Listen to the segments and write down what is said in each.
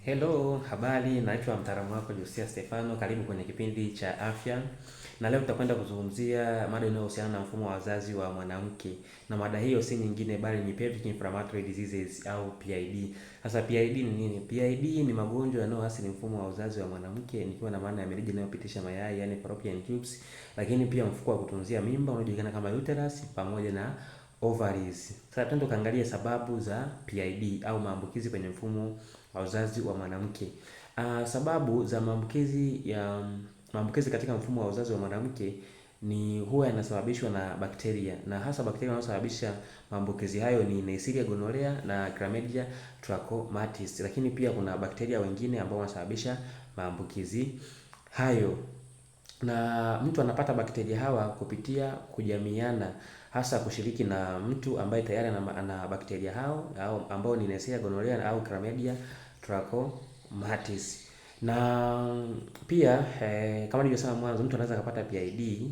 Hello, habari, naitwa mtaalamu wako Josia Stefano, karibu kwenye kipindi cha afya. Na leo tutakwenda kuzungumzia mada inayohusiana na mfumo wa uzazi wa mwanamke. Na mada hiyo si nyingine bali ni pelvic inflammatory diseases au PID. Sasa PID ni nini? PID ni magonjwa yanayoathiri mfumo wa uzazi wa mwanamke, nikiwa na maana ya mirija inayopitisha mayai, yani fallopian tubes, lakini pia mfuko wa kutunzia mimba unaojulikana kama uterus pamoja na ovaries. Sasa twende tukaangalie sababu za PID au maambukizi kwenye mfumo wa uzazi wa mwanamke. Sababu za maambukizi katika mfumo wa uzazi wa mwanamke ni huwa yanasababishwa na bakteria, na hasa bakteria wanaosababisha maambukizi hayo ni Neisseria gonorrhea na Chlamydia trachomatis, lakini pia kuna bakteria wengine ambao wanasababisha maambukizi hayo, na mtu anapata bakteria hawa kupitia kujamiana, hasa kushiriki na mtu ambaye tayari ana bakteria hao au ambao ni Neisseria gonorrhea au Chlamydia trachomatis. Na pia kama nilivyosema mwanzo, mtu anaweza kupata PID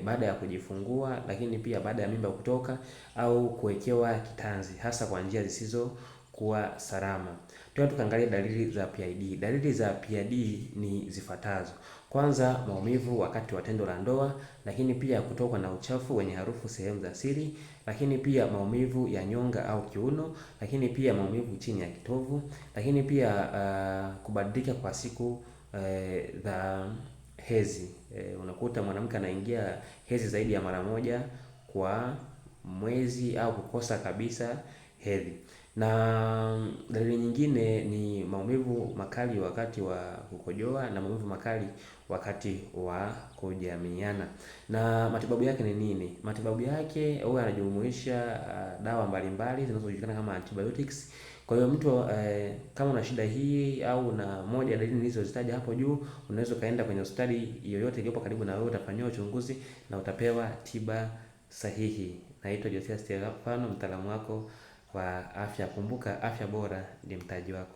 baada ya kujifungua, lakini pia baada ya mimba kutoka au kuwekewa kitanzi, hasa kwa njia zisizo kuwa salama. Tukaangalia dalili za PID. Dalili za PID ni zifuatazo. Kwanza, maumivu wakati wa tendo la ndoa, lakini pia kutokwa na uchafu wenye harufu sehemu za siri, lakini pia maumivu ya nyonga au kiuno, lakini pia maumivu chini ya kitovu, lakini pia kubadilika kwa siku za hedhi. Unakuta mwanamke anaingia hedhi zaidi ya mara moja kwa mwezi au kukosa kabisa hedhi. Na dalili nyingine ni maumivu makali wakati wa kukojoa na maumivu makali wakati wa kujamiana. Na matibabu yake ni nini? Matibabu yake huwa yanajumuisha dawa mbalimbali zinazojulikana kama antibiotics. Kwa hiyo mtu kama una shida hii au na moja ya dalili nilizozitaja hapo juu, unaweza kaenda kwenye hospitali yoyote iliyopo karibu na wewe, utafanyiwa uchunguzi na utapewa tiba sahihi. Naitwa Josiah Stefano, mtaalamu wako wa afya. Kumbuka, afya bora ni mtaji wako.